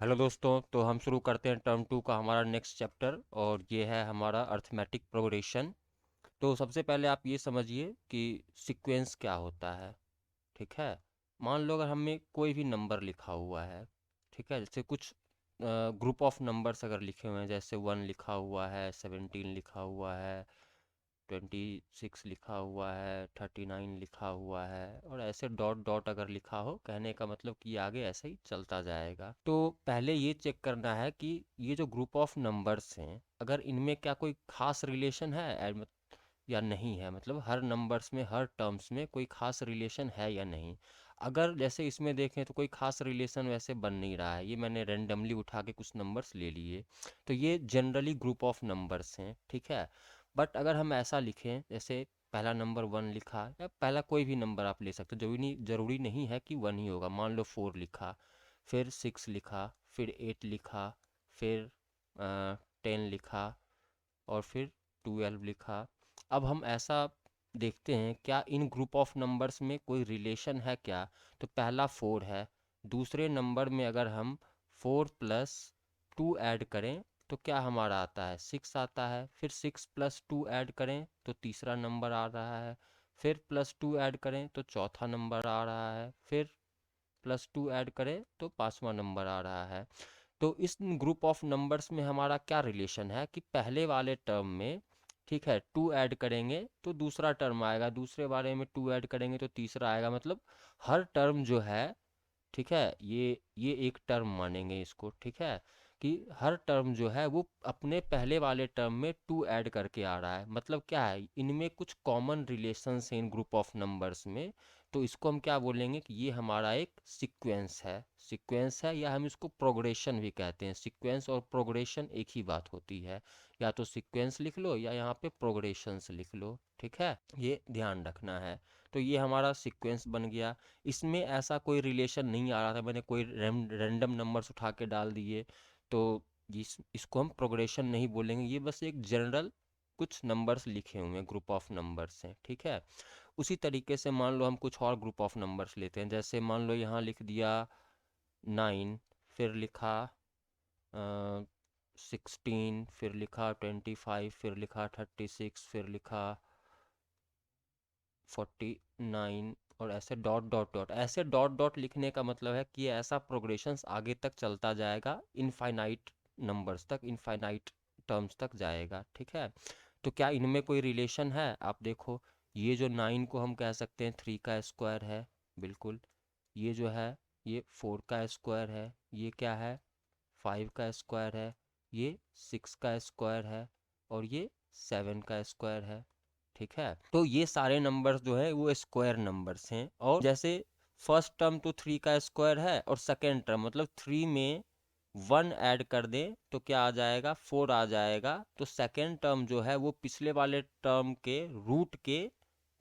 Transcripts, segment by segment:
Hello दोस्तों, तो हम शुरू करते हैं टर्म टू का हमारा नेक्स्ट चैप्टर और ये है हमारा अर्थमेटिक प्रोग्रेशन। तो सबसे पहले आप ये समझिए कि सीक्वेंस क्या होता है। ठीक है, मान लो अगर हमें कोई भी नंबर लिखा हुआ है, ठीक है, जैसे कुछ ग्रुप ऑफ नंबर्स अगर लिखे हुए हैं, जैसे 1 लिखा हुआ है, 17 लिखा हुआ है, 26 लिखा हुआ है, 39 लिखा हुआ है, और ऐसे डॉट डॉट अगर लिखा हो, कहने का मतलब कि आगे ऐसे ही चलता जाएगा। तो पहले ये चेक करना है कि ये जो ग्रुप ऑफ नंबर्स हैं, अगर इनमें क्या कोई खास रिलेशन है या नहीं है, मतलब हर नंबर्स में, हर टर्म्स में कोई खास रिलेशन है या नहीं। अगर जैसे इसमें देखें तो कोई खास रिलेशन वैसे बन नहीं रहा है, ये मैंने रेंडमली उठा के कुछ नंबर्स ले लिए, तो ये जनरली ग्रुप ऑफ नंबर्स हैं। ठीक है, बट अगर हम ऐसा लिखें, जैसे पहला नंबर 1 लिखा, या पहला कोई भी नंबर आप ले सकते हो, जरूरी नहीं है कि 1 ही होगा। मान लो 4 लिखा, फिर 6 लिखा, फिर 8 लिखा, फिर 10 लिखा, और फिर 12 लिखा। अब हम ऐसा देखते हैं क्या इन ग्रुप ऑफ नंबर्स में कोई रिलेशन है क्या। तो पहला 4 है, दूसरे नंबर में अगर हम 4 प्लस 2 ऐड करें तो क्या हमारा आता है, 6 आता है। फिर 6 प्लस 2 ऐड करें तो तीसरा नंबर आ रहा है। फिर प्लस 2 ऐड करें तो चौथा नंबर आ रहा है। फिर प्लस 2 ऐड करें तो पांचवा नंबर आ रहा है। तो इस ग्रुप ऑफ नंबर्स में हमारा क्या रिलेशन है कि पहले वाले टर्म में, ठीक है, 2 ऐड करेंगे तो दूसरा टर्म आएगा, दूसरे वाले में 2 ऐड करेंगे तो तीसरा आएगा। मतलब हर टर्म जो है, ठीक है, ये एक टर्म मानेंगे इसको। ठीक है, कि हर टर्म जो है वो अपने पहले वाले टर्म में 2 ऐड करके आ रहा है। मतलब क्या है, इनमें कुछ कॉमन रिलेशंस हैं इन ग्रुप ऑफ नंबर्स में। तो इसको हम क्या बोलेंगे कि ये हमारा एक सीक्वेंस है। सीक्वेंस है, या हम इसको प्रोग्रेशन भी कहते हैं। सीक्वेंस और प्रोग्रेशन एक ही बात होती है, या तो सीक्वेंस लिख लो या यहाँ पे प्रोग्रेशंस लिख लो। ठीक है, ये ध्यान रखना है। तो ये हमारा सीक्वेंस बन गया। इसमें ऐसा कोई रिलेशन नहीं आ रहा था, मैंने कोई रैंडम नंबर्स उठा के डाल दिए, तो इसको हम प्रोग्रेशन नहीं बोलेंगे। ये बस एक जनरल कुछ नंबर्स लिखे हुए हैं, ग्रुप ऑफ नंबर्स हैं। ठीक है, उसी तरीके से मान लो हम कुछ और ग्रुप ऑफ नंबर्स लेते हैं। जैसे मान लो यहाँ लिख दिया 9, फिर लिखा 16, फिर लिखा 25, फिर लिखा 36, फिर लिखा 49, और ऐसे डॉट डॉट डॉट, ऐसे डॉट डॉट लिखने का मतलब है कि ऐसा प्रोग्रेशंस आगे तक चलता जाएगा, इनफाइनाइट नंबर्स तक, इनफाइनाइट टर्म्स तक जाएगा। ठीक है, तो क्या इनमें कोई रिलेशन है। आप देखो, ये जो 9 को हम कह सकते हैं 3 का स्क्वायर है, बिल्कुल। ये जो है, ये 4 का स्क्वायर है। ये क्या है, 5 का स्क्वायर है। ये 6 का स्क्वायर है, और ये 7 का स्क्वायर है। ठीक है, तो ये सारे नंबर्स जो है वो स्क्वायर नंबर्स हैं। और जैसे फर्स्ट टर्म तो 3 का स्क्वायर है, और सेकेंड टर्म मतलब 3 में 1 ऐड कर दें तो क्या आ जाएगा, 4 आ जाएगा। तो सेकेंड टर्म जो है वो पिछले वाले टर्म के रूट के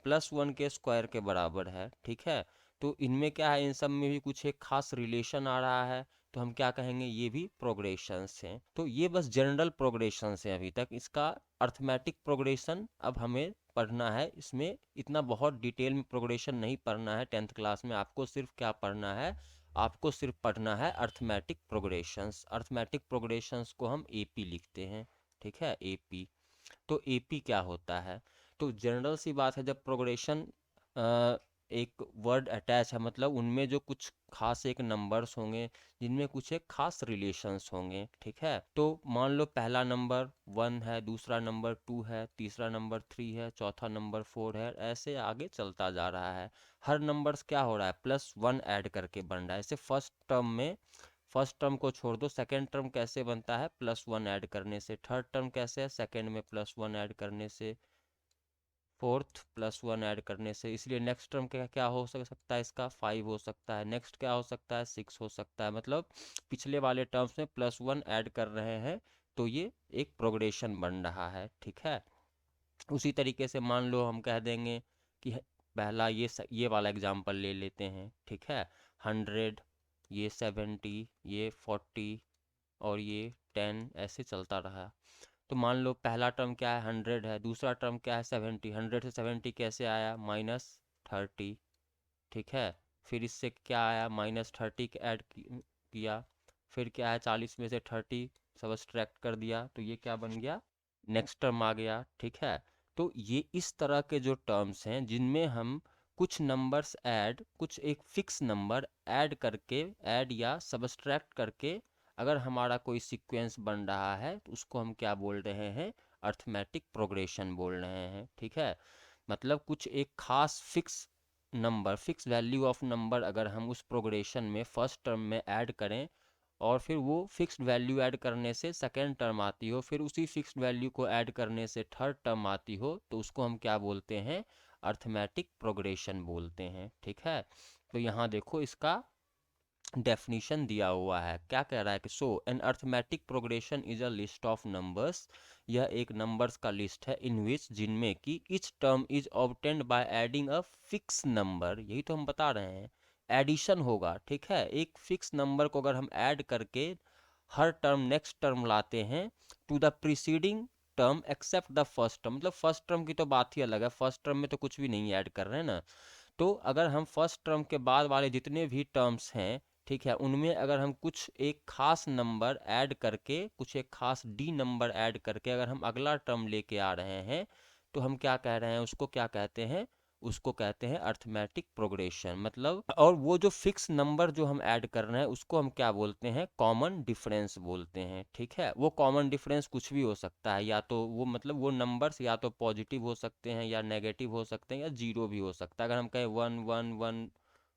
+1 के स्क्वायर के बराबर है। ठीक है, तो इनमें क्या है, इन सब में भी कुछ एक खास रिलेशन आ रहा है, तो हम क्या कहेंगे, ये भी प्रोग्रेशंस हैं। तो ये बस जनरल प्रोग्रेशंस हैं अभी तक। इसका अर्थमेटिक प्रोग्रेशन अब हमें पढ़ना है। इसमें इतना बहुत डिटेल में प्रोग्रेशन नहीं पढ़ना है 10th क्लास में। आपको सिर्फ क्या पढ़ना है, आपको सिर्फ पढ़ना है अर्थमेटिक प्रोग्रेशंस। अर्थमेटिक प्रोग्रेशंस को हम एपी लिखते हैं। ठीक है, एपी। तो एपी क्या होता है, तो जनरल सी बात है, जब प्रोग्रेशन एक वर्ड अटैच है, मतलब उनमें जो कुछ खास एक नंबर्स होंगे जिनमें कुछ एक खास रिलेशंस होंगे। ठीक है, तो मान लो पहला नंबर 1 है, दूसरा नंबर 2 है, तीसरा नंबर 3 है, चौथा नंबर 4 है, ऐसे आगे चलता जा रहा है। हर नंबर्स क्या हो रहा है, +1 ऐड करके बन रहा है। जैसे फर्स्ट टर्म में, फर्स्ट टर्म को छोड़ दो, सेकेंड टर्म कैसे बनता है, +1 ऐड करने से। थर्ड टर्म कैसे है, सेकेंड में +1 ऐड करने से। फोर्थ +1 ऐड करने से। इसलिए नेक्स्ट टर्म क्या क्या हो सकता है, इसका 5 हो सकता है। नेक्स्ट क्या हो सकता है, 6 हो सकता है। मतलब पिछले वाले टर्म्स में +1 ऐड कर रहे हैं, तो ये एक प्रोग्रेशन बन रहा है। ठीक है, उसी तरीके से मान लो हम कह देंगे कि पहला ये वाला एग्जांपल ले लेते हैं। ठीक है, 100, ये 70, ये 40, और ये 10, ऐसे चलता रहा। तो मान लो पहला टर्म क्या है, 100 है, दूसरा टर्म क्या है, 70। 100 से 70 कैसे आया, -30। ठीक है, फिर इससे क्या आया, -30 ऐड किया। फिर क्या है 40 में से 30 सब्सट्रैक्ट कर दिया तो ये क्या बन गया, नेक्स्ट टर्म आ गया। ठीक है, तो ये इस तरह के जो टर्म्स हैं जिनमें हम कुछ नंबर्स ऐड, कुछ एक फिक्स नंबर ऐड करके, ऐड या सब्सट्रैक्ट करके अगर हमारा कोई सीक्वेंस बन रहा है तो उसको हम क्या बोल रहे हैं, अर्थमेटिक प्रोग्रेशन बोल रहे हैं। ठीक है, मतलब कुछ एक खास fix number, fix value of number अगर हम उस प्रोग्रेशन में फर्स्ट टर्म में ऐड करें और फिर वो फिक्स्ड वैल्यू ऐड करने से सेकेंड टर्म आती हो, फिर उसी फिक्स्ड वैल्यू को ऐड करने से थर्ड टर्म आती हो, तो उसको हम क्या बोलते हैं, अर्थमेटिक प्रोग्रेशन बोलते हैं। ठीक है, तो यहाँ देखो इसका डेफिनेशन दिया हुआ है, क्या कह रहा है कि so an arithmetic progression is a list of numbers, यह एक नंबर्स का लिस्ट है इन विच, जिनमें कि each term is obtained by adding a fix number, यही तो हम बता रहे हैं, एडिशन होगा। ठीक है, एक फिक्स नंबर को अगर हम ऐड करके हर टर्म नेक्स्ट टर्म लाते हैं to the preceding term except the first term, मतलब फर्स्ट टर्म की तो बात ही अलग है, फर्स्ट टर्म में तो कुछ भी नहीं ऐड कर रहे हैं ना, तो अगर हम फर्स्ट टर्म के बाद वाले जितने भी टर्म्स हैं, ठीक है, उनमें अगर हम कुछ एक खास नंबर ऐड करके, कुछ एक खास डी नंबर ऐड करके अगर हम अगला टर्म लेके आ रहे हैं, तो हम क्या कह रहे हैं, उसको क्या कहते हैं, उसको कहते हैं अर्थमेटिक प्रोग्रेशन। मतलब और वो जो फिक्स नंबर जो हम ऐड कर रहे हैं उसको हम क्या बोलते हैं, कॉमन डिफरेंस बोलते हैं। ठीक है, वो कॉमन डिफरेंस कुछ भी हो सकता है, या तो वो मतलब वो नंबर्स या तो पॉजिटिव हो सकते हैं या नेगेटिव हो सकते हैं या जीरो भी हो सकता है। अगर हम कहें 1 1 1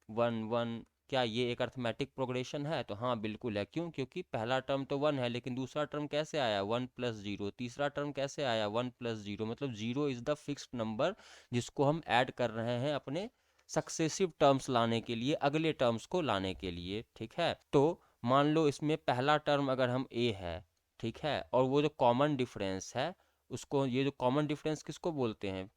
1 1, क्या ये एक अर्थमेटिक प्रोग्रेशन है, तो हाँ बिल्कुल है। क्यों, क्योंकि पहला टर्म तो 1 है, लेकिन दूसरा टर्म कैसे आया, 1 + 0, तीसरा टर्म कैसे आया, 1 + 0, मतलब 0 इज द फिक्स्ड नंबर जिसको हम ऐड कर रहे हैं अपने सक्सेसिव टर्म्स लाने के लिए, अगले टर्म्स को लाने के लिए। ठीक है, तो मान लो इसमें पहला टर्म अगर हम ए है, ठीक है, और वो जो कॉमन डिफरेंस है उसको, ये जो कॉमन डिफरेंस किसको बोलते हैं,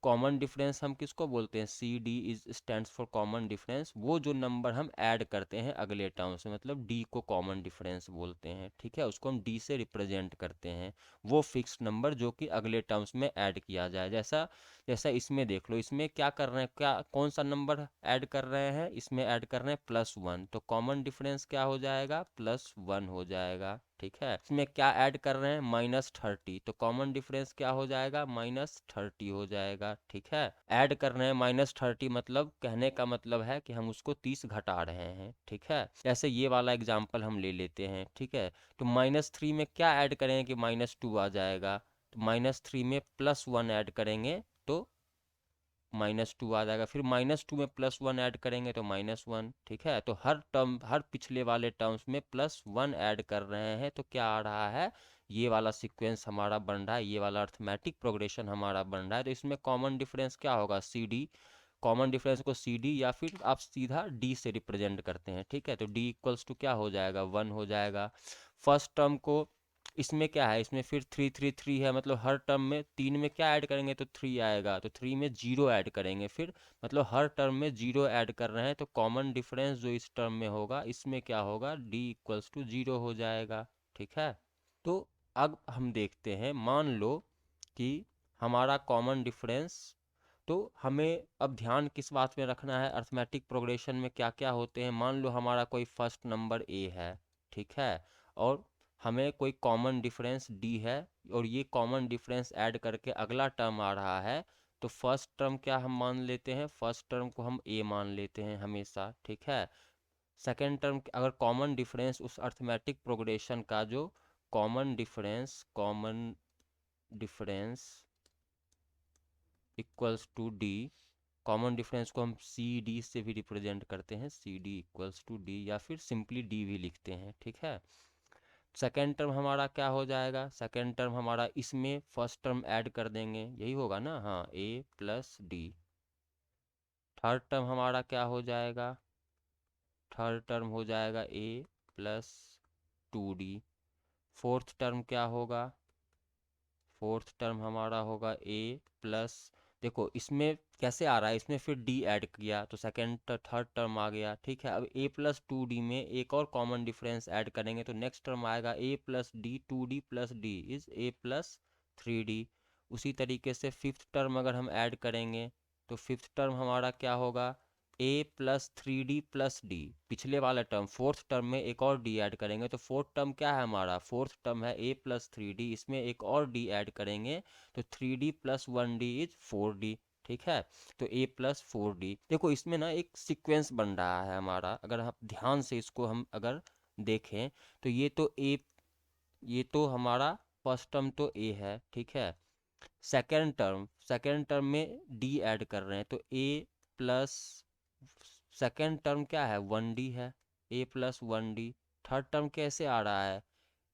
कॉमन डिफरेंस हम किसको बोलते हैं, C D is stands for common difference, वो जो नंबर हम ऐड करते हैं अगले टर्म से, मतलब डी को कॉमन डिफरेंस बोलते हैं। ठीक है, उसको हम डी से रिप्रेजेंट करते हैं, वो फिक्स नंबर जो कि अगले टर्म्स में ऐड किया जाए। जैसा जैसा इसमें देख लो, इसमें क्या कर रहे हैं, क्या कौन सा नंबर ऐड कर रहे हैं, इसमें ऐड कर रहे हैं +1, तो कॉमन डिफरेंस क्या हो जाएगा, +1 हो जाएगा। ठीक है, इसमें क्या ऐड कर रहे हैं, -30, तो कॉमन डिफरेंस क्या हो जाएगा, -30 हो जाएगा। ठीक है, ऐड कर रहे हैं -30, मतलब कहने का मतलब है कि हम उसको 30 घटा रहे हैं। ठीक है, जैसे ये वाला एग्जाम्पल हम ले लेते हैं। ठीक है, तो -3 में क्या ऐड करेंगे कि -2 आ जाएगा, तो -3 में +1 ऐड करेंगे तो -2 आ जाएगा, फिर -2 में +1 ऐड करेंगे तो -1। ठीक है, तो हर टर्म, हर पिछले वाले टर्म्स में +1 ऐड कर रहे हैं, तो क्या आ रहा है, ये वाला सीक्वेंस हमारा बन रहा है, ये वाला अर्थमेटिक प्रोग्रेशन हमारा बन रहा है। तो इसमें कॉमन डिफरेंस क्या होगा, सी डी, कॉमन डिफरेंस को सी डी या फिर आप सीधा डी से रिप्रेजेंट करते हैं। ठीक है, तो डी इक्वल्स टू क्या हो जाएगा, 1 हो जाएगा। फर्स्ट टर्म को, इसमें क्या है, इसमें फिर 3 3 3 है, मतलब हर टर्म में 3 में क्या ऐड करेंगे तो 3 आएगा, तो 3 में 0 ऐड करेंगे फिर, मतलब हर टर्म में 0 ऐड कर रहे हैं, तो कॉमन डिफरेंस जो इस टर्म में होगा इसमें क्या होगा, d इक्वल्स टू 0 हो जाएगा। ठीक है, तो अब हम देखते हैं, मान लो कि हमारा कॉमन डिफरेंस, तो हमें अब ध्यान किस बात में रखना है, अर्थमेटिक प्रोग्रेशन में क्या क्या होते हैं। मान लो हमारा कोई फर्स्ट नंबर ए है, ठीक है, और हमें कोई कॉमन डिफरेंस डी है, और ये कॉमन डिफरेंस ऐड करके अगला टर्म आ रहा है, तो फर्स्ट टर्म क्या हम मान लेते हैं, फर्स्ट टर्म को हम ए मान लेते हैं हमेशा। ठीक है, सेकेंड टर्म अगर कॉमन डिफरेंस उस अर्थमेटिक प्रोग्रेशन का जो common difference equals to D, common difference को हम सी डी से भी रिप्रेजेंट करते हैं, C D equals to D, या फिर सिंपली डी भी लिखते हैं। ठीक है, सेकेंड टर्म हमारा क्या हो जाएगा, सेकेंड टर्म हमारा इसमें फर्स्ट टर्म ऐड कर देंगे, यही होगा ना, हाँ, ए प्लस डी। थर्ड टर्म हमारा क्या हो जाएगा, थर्ड टर्म हो जाएगा ए +2d। फोर्थ टर्म क्या होगा, फोर्थ टर्म हमारा होगा ए प्लस, देखो इसमें कैसे आ रहा है, इसमें फिर डी ऐड किया तो सेकेंड थर्ड टर्म आ गया। ठीक है, अब a +2d में एक और कॉमन डिफरेंस ऐड करेंगे तो नेक्स्ट टर्म आएगा a+d, 2d+d इज a+3d। उसी तरीके से फिफ्थ टर्म अगर हम ऐड करेंगे तो फिफ्थ टर्म हमारा क्या होगा, A plus 3d plus D, पिछले वाला टर्म फोर्थ टर्म में एक और डी ऐड करेंगे तो फोर्थ टर्म क्या है हमारा, फोर्थ टर्म है ए प्लस 3d, इसमें एक और डी ऐड करेंगे तो 3d plus 1d is 4d। ठीक है, तो a प्लस 4d। देखो इसमें ना एक सीक्वेंस बन रहा है हमारा, अगर आप ध्यान से इसको हम अगर देखें तो ये तो हमारा फर्स्ट टर्म तो a है, ठीक है। सेकेंड टर्म में d ऐड कर रहे हैं तो a प्लस, सेकेंड टर्म क्या है 1d है, a plus 1d। Third term कैसे आ रहा है,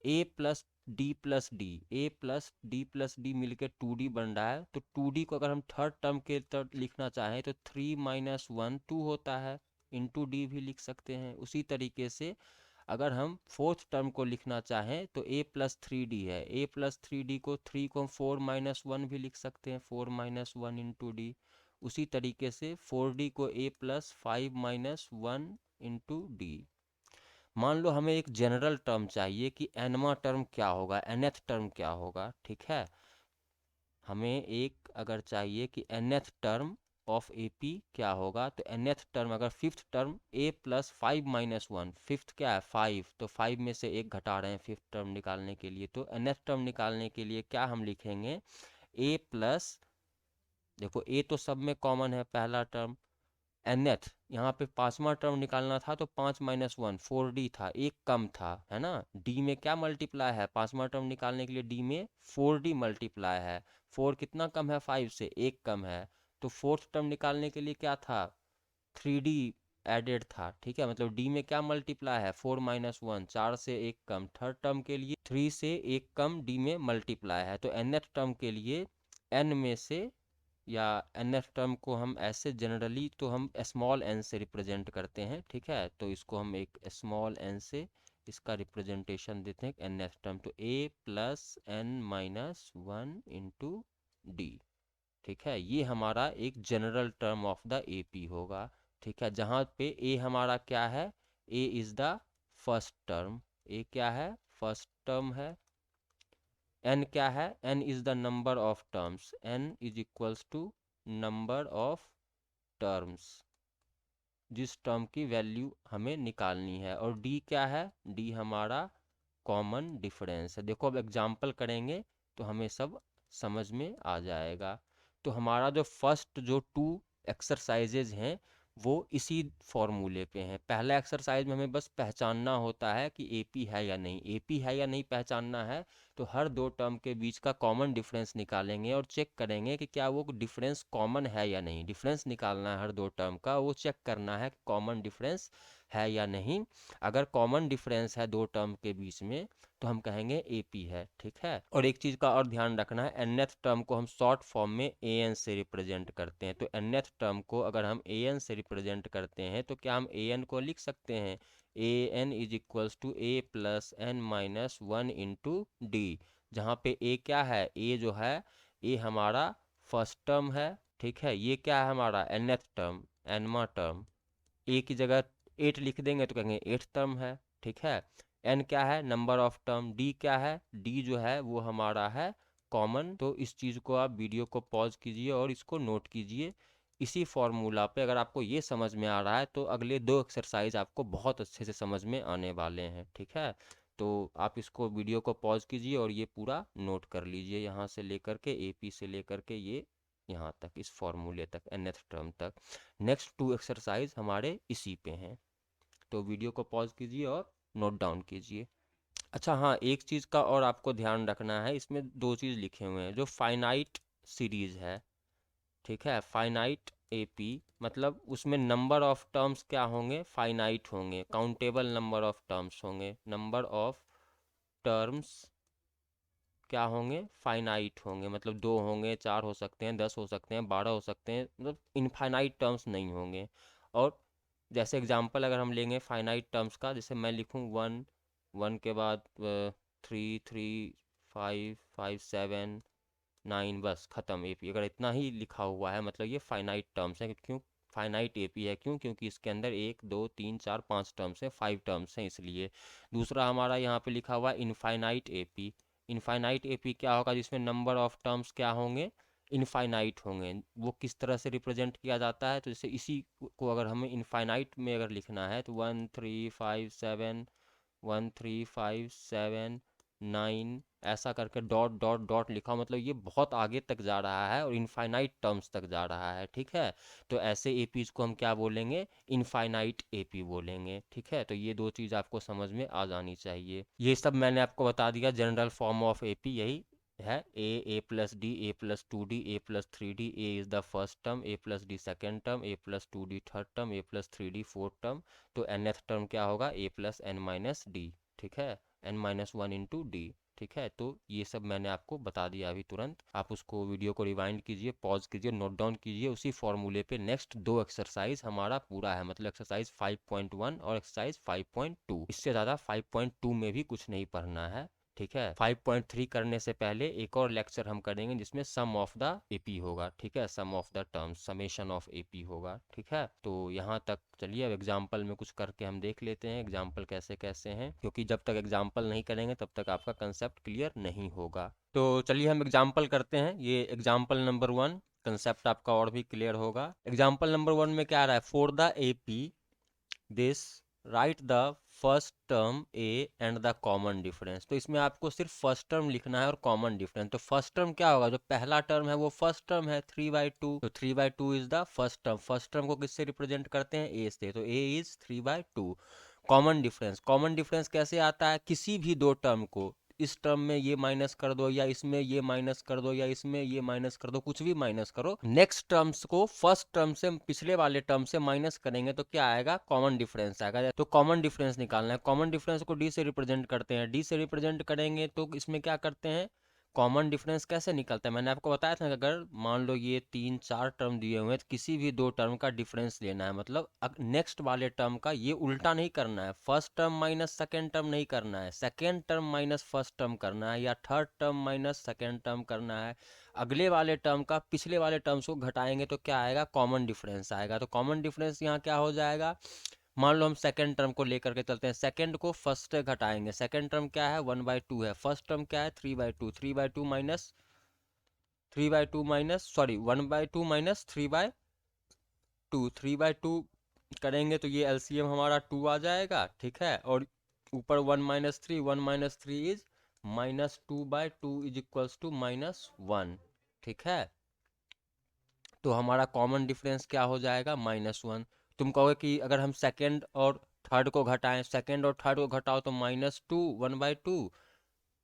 a plus D plus D, A plus D plus D मिलकर 2d बन रहा है, तो 2d को अगर हम थर्ड टर्म के तरफ लिखना चाहें तो 3 माइनस 1 2 होता है, इंटू डी भी लिख सकते हैं। उसी तरीके से अगर हम फोर्थ टर्म को लिखना चाहें तो a प्लस 3d है, a प्लस 3d को 3 को हम 4 माइनस 1 भी लिख सकते हैं, 4 माइनस 1 इंटू डी। उसी तरीके से 4d को a plus 5 minus 1 into D. मान लो हमें एक जनरल टर्म चाहिए कि nवां टर्म क्या होगा, nth टर्म क्या होगा, ठीक है। हमें एक अगर चाहिए कि nth टर्म ऑफ AP क्या होगा, तो nth टर्म अगर fifth term a plus 5 minus 1, fifth क्या है 5, तो 5 में से एक घटा रहे हैं फिफ्थ टर्म निकालने के लिए, तो nth टर्म निकालने के लिए क्या हम लिखेंगे, a प्लस, देखो a तो सब में कॉमन है पहला टर्म, nth यहाँ पे पांचवा टर्म निकालना था तो 5 माइनस 1 4d था, एक कम था, है ना। d में क्या मल्टीप्लाई है, पांचवा टर्म निकालने के लिए d में 4d मल्टीप्लाई है, 4 कितना कम है 5 से, एक कम है, तो फोर्थ टर्म निकालने के लिए क्या था 3d एडेड था, ठीक है। मतलब d में क्या मल्टीप्लाई है 4 माइनस 1, 4 से एक कम। थर्ड टर्म के लिए 3 से एक कम d में मल्टीप्लाई है, तो nth टर्म के लिए n में से, या nth टर्म को हम ऐसे जनरली तो हम स्मॉल n से रिप्रेजेंट करते हैं, ठीक है। तो इसको हम एक स्मॉल n से इसका रिप्रेजेंटेशन देते हैं nth टर्म, तो a plus n minus 1 into D, ठीक है। ये हमारा एक general term of the AP होगा, ठीक है। जहाँ पे a हमारा क्या है, a is the first term, a क्या है फर्स्ट टर्म है, n क्या है, n is the number of terms, n is equals to number of terms, जिस टर्म की वैल्यू हमें निकालनी है। और d क्या है, d हमारा कॉमन डिफरेंस है। देखो अब एग्जाम्पल करेंगे तो हमें सब समझ में आ जाएगा। तो हमारा जो फर्स्ट जो 2 एक्सरसाइजेज हैं वो इसी फॉर्मूले पे हैं। पहला एक्सरसाइज में हमें बस पहचानना होता है कि AP है या नहीं, AP है या नहीं पहचानना है तो हर दो टर्म के बीच का कॉमन डिफरेंस निकालेंगे और चेक करेंगे कि क्या वो डिफरेंस कॉमन है या नहीं। डिफरेंस निकालना है हर दो टर्म का, वो चेक करना है कि कॉमन डिफरेंस है या नहीं। अगर कॉमन डिफरेंस है दो टर्म के बीच में तो हम कहेंगे AP है, ठीक है। और एक चीज़ का और ध्यान रखना है, nth टर्म को हम शॉर्ट फॉर्म में an से रिप्रेजेंट करते हैं। तो nth टर्म को अगर हम an से रिप्रेजेंट करते हैं तो क्या हम an को लिख सकते हैं, an is equals to a plus n minus 1 into D, जहाँ पे a क्या है, a जो है a हमारा फर्स्ट टर्म है, ठीक है। ये क्या है हमारा nth टर्म, nवां टर्म, a की जगह 8 लिख देंगे तो कहेंगे 8th टर्म है, ठीक है। n क्या है नंबर ऑफ टर्म, d क्या है, d जो है वो हमारा है कॉमन। तो इस चीज़ को आप वीडियो को पॉज कीजिए और इसको नोट कीजिए। इसी फॉर्मूला पे अगर आपको ये समझ में आ रहा है तो अगले दो एक्सरसाइज आपको बहुत अच्छे से समझ में आने वाले हैं, ठीक है। तो आप इसको वीडियो को पॉज कीजिए और ये पूरा नोट कर लीजिए, यहाँ से लेकर के AP से लेकर के ये यहाँ तक, इस फॉर्मूले तक, nth टर्म तक। नेक्स्ट 2 एक्सरसाइज हमारे इसी पे हैं, तो वीडियो को पॉज कीजिए और नोट डाउन कीजिए। अच्छा हाँ, एक चीज़ का और आपको ध्यान रखना है, इसमें दो चीज़ लिखे हुए हैं। जो फाइनाइट सीरीज़ है, ठीक है, फाइनाइट AP, मतलब उसमें नंबर ऑफ टर्म्स क्या होंगे, फाइनाइट होंगे, काउंटेबल नंबर ऑफ टर्म्स होंगे। नंबर ऑफ टर्म्स क्या होंगे, फाइनाइट होंगे, मतलब 2 होंगे, 4 हो सकते हैं, 10 हो सकते हैं, 12 हो सकते हैं, मतलब इनफाइनाइट टर्म्स नहीं होंगे। और जैसे एग्जांपल अगर हम लेंगे फाइनाइट टर्म्स का, जैसे मैं लिखूँ 1, 1 के बाद 3, 3, 5, 5, 7, 9, बस ख़त्म AP। अगर इतना ही लिखा हुआ है मतलब ये फाइनाइट टर्म्स है। क्यों फाइनाइट AP है, क्यों, क्योंकि इसके अंदर 1, 2, 3, 4, 5 टर्म्स हैं, 5 टर्म्स हैं इसलिए। दूसरा हमारा यहाँ पे लिखा हुआ है इनफाइनाइट AP। इनफाइनाइट AP क्या होगा, जिसमें नंबर ऑफ टर्म्स क्या होंगे, इनफाइनाइट होंगे। वो किस तरह से रिप्रेजेंट किया जाता है, तो जैसे इसी को अगर हमें इनफाइनाइट में अगर लिखना है तो 1 3 5 7 1 3 5 7 9 ऐसा करके डॉट डॉट डॉट लिखा, मतलब ये बहुत आगे तक जा रहा है और इनफाइनाइट टर्म्स तक जा रहा है, ठीक है। तो ऐसे एपीज को हम क्या बोलेंगे, इनफाइनाइट एपी बोलेंगे, ठीक है। तो ये दो चीज़ आपको समझ में आ जानी चाहिए। ये सब मैंने आपको बता दिया, जनरल फॉर्म ऑफ एपी यही है। A plus D, A plus two D, A plus three D, A is the first term, A plus D second term, A plus two D third term, A plus three D fourth term. तो nth term क्या होगा, A plus N minus D, ठीक है, n minus one into D, ठीक है। तो ये सब मैंने आपको बता दिया अभी तुरंत। आप उसको वीडियो को रिवाइंड कीजिए, पॉज कीजिए, नोट डाउन कीजिए। उसी फॉर्मूले पे नेक्स्ट दो एक्सरसाइज हमारा पूरा है, मतलब एक्सरसाइज 5.1 और एक्सरसाइज 5.2। इससे ज़्यादा 5.2 में भी कुछ नहीं पढ़ना है, ठीक है। 5.3 करने से पहले एक और लेक्चर हम करेंगे जिसमें सम ऑफ द एपी होगा, ठीक है, sum of the terms, summation of AP होगा, ठीक है। तो यहाँ तक चलिए, अब एग्जाम्पल में कुछ करके हम देख लेते हैं एग्जाम्पल कैसे कैसे हैं, क्योंकि जब तक एग्जाम्पल नहीं करेंगे तब तक आपका कंसेप्ट क्लियर नहीं होगा। तो चलिए हम एग्जाम्पल करते हैं। ये एग्जाम्पल नंबर 1, कंसेप्ट आपका और भी क्लियर होगा। एग्जाम्पल नंबर 1 में क्या आ रहा है, for the AP this right the first term A and the common difference. तो इसमें आपको सिर्फ फर्स्ट टर्म लिखना है और कॉमन डिफरेंस। तो फर्स्ट टर्म क्या होगा, जो पहला टर्म है वो फर्स्ट टर्म है 3/2, तो 3/2 is the first term. First term को किससे रिप्रेजेंट करते हैं, ए से, तो A is 3/2। Common difference, common difference कैसे आता है, किसी भी दो टर्म को इस टर्म में ये माइनस कर दो, या इसमें ये माइनस कर दो, या इसमें ये माइनस कर दो, कुछ भी माइनस करो, नेक्स्ट टर्म्स को फर्स्ट टर्म से, पिछले वाले टर्म से माइनस करेंगे तो क्या आएगा, कॉमन डिफरेंस आएगा। तो कॉमन डिफरेंस निकालना है। कॉमन डिफरेंस को डी से रिप्रेजेंट करते हैं, डी से रिप्रेजेंट करेंगे तो इसमें क्या करते हैं, कॉमन डिफरेंस कैसे निकलता है, मैंने आपको बताया था कि अगर मान लो ये 3 4 टर्म दिए हुए हैं तो किसी भी दो टर्म का डिफरेंस लेना है, मतलब नेक्स्ट वाले टर्म का, ये उल्टा नहीं करना है, first term minus second term नहीं करना है, second term minus first term करना है, या third term minus second term करना है। अगले वाले टर्म का पिछले वाले टर्म्स को घटाएंगे तो क्या आएगा, कॉमन डिफरेंस आएगा। तो कॉमन डिफरेंस यहाँ क्या हो जाएगा, मान लो हम सेकेंड टर्म को लेकर के चलते हैं, सेकेंड को फर्स्ट से घटाएंगे, सेकेंड टर्म क्या है 1/2 है, फर्स्ट टर्म क्या है 3/2, 3/2 माइनस 3/2 माइनस सॉरी 1/2 माइनस 3/2, 3/2 करेंगे तो ये एलसीएम हमारा 2 आ जाएगा, ठीक है। और ऊपर 1 minus 3, 1 minus 3 is -2/2 is equals to -1, ठीक है। तो हमारा कॉमन डिफरेंस क्या हो जाएगा, -1। तुम कहोगे कि अगर हम सेकेंड और थर्ड को घटाएं, सेकेंड और थर्ड को घटाओ तो -2 1/2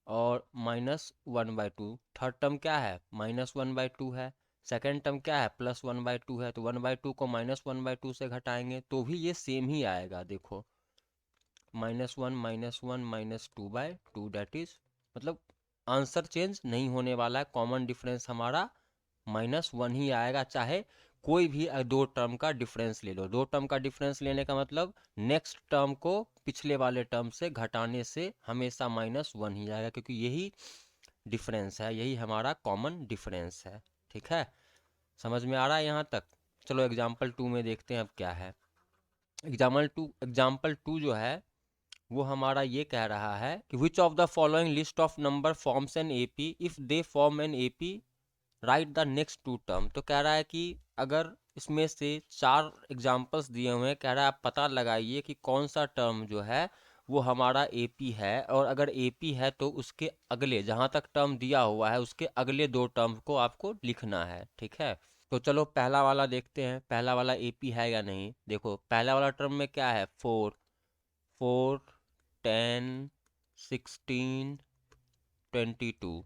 और -1/2, थर्ड टर्म क्या है -1/2 है, सेकेंड टर्म क्या है +1/2 है, तो 1/2 को -1/2 से घटाएंगे तो भी ये सेम ही आएगा। देखो -1 -1 -2/2, डेट इज, मतलब आंसर चेंज नहीं होने वाला है, कॉमन डिफरेंस हमारा -1 ही आएगा, चाहे कोई भी दो टर्म का डिफरेंस ले लो। दो टर्म का डिफरेंस लेने का मतलब नेक्स्ट टर्म को पिछले वाले टर्म से घटाने से हमेशा -1 ही आएगा, क्योंकि यही डिफरेंस है, यही हमारा कॉमन डिफरेंस है, ठीक है। समझ में आ रहा है यहाँ तक। चलो एग्जाम्पल 2 में देखते हैं अब क्या है। एग्जाम्पल 2 जो है वो हमारा ये कह रहा है कि which of the following list of number forms an AP if they form an AP write the next two term. तो कह रहा है कि अगर इसमें से 4 एग्जाम्पल्स दिए हुए हैं, कह रहा है आप पता लगाइए कि कौन सा टर्म जो है वो हमारा एपी है, और अगर एपी है तो उसके अगले जहाँ तक टर्म दिया हुआ है उसके अगले दो टर्म को आपको लिखना है, ठीक है। तो चलो पहला वाला देखते हैं, पहला वाला एपी है या नहीं। देखो पहला वाला टर्म में क्या है, 4 4 10 16 22।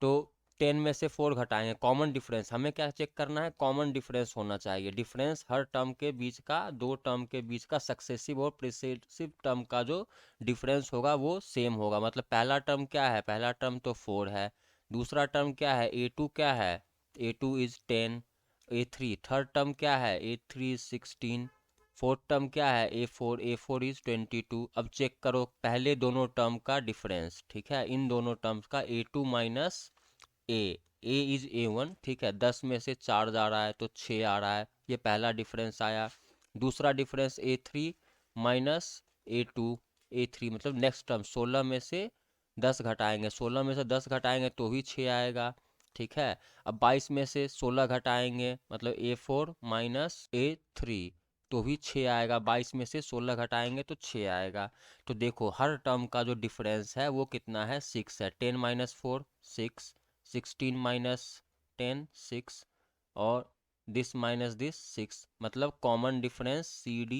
तो 10 में से 4 घटाएंगे, कॉमन डिफरेंस हमें क्या चेक करना है, कॉमन डिफरेंस होना चाहिए। डिफरेंस हर टर्म के बीच का, दो टर्म के बीच का सक्सेसिव और प्रिसेसिव टर्म का जो डिफरेंस होगा वो सेम होगा। मतलब पहला टर्म क्या है, पहला टर्म तो 4 है, दूसरा टर्म क्या है A2, क्या है A2 is 10, A3 third term क्या है A3 इज 16, फोर्थ टर्म क्या है A4 इज 22। अब चेक करो पहले दोनों टर्म का डिफरेंस, ठीक है, इन दोनों टर्म्स का A2 minus A is A1, ठीक है, 10 में से 4 जा रहा है तो 6 आ रहा है, ये पहला डिफरेंस आया। दूसरा difference A3 minus A2, A3 मतलब नेक्स्ट टर्म 16 में से 10 घटाएंगे, 16 में से 10 घटाएंगे तो भी 6 आएगा। ठीक है। अब 22 में से 16 घटाएंगे मतलब A4 माइनस A3 तो भी 6 आएगा। 22 में से 16 घटाएंगे तो 6 आएगा। तो देखो हर टर्म का जो डिफरेंस है वो कितना है, 6 है। 10 माइनस 4 6, 16 माइनस 10 6 और दिस माइनस दिस 6, मतलब common difference CD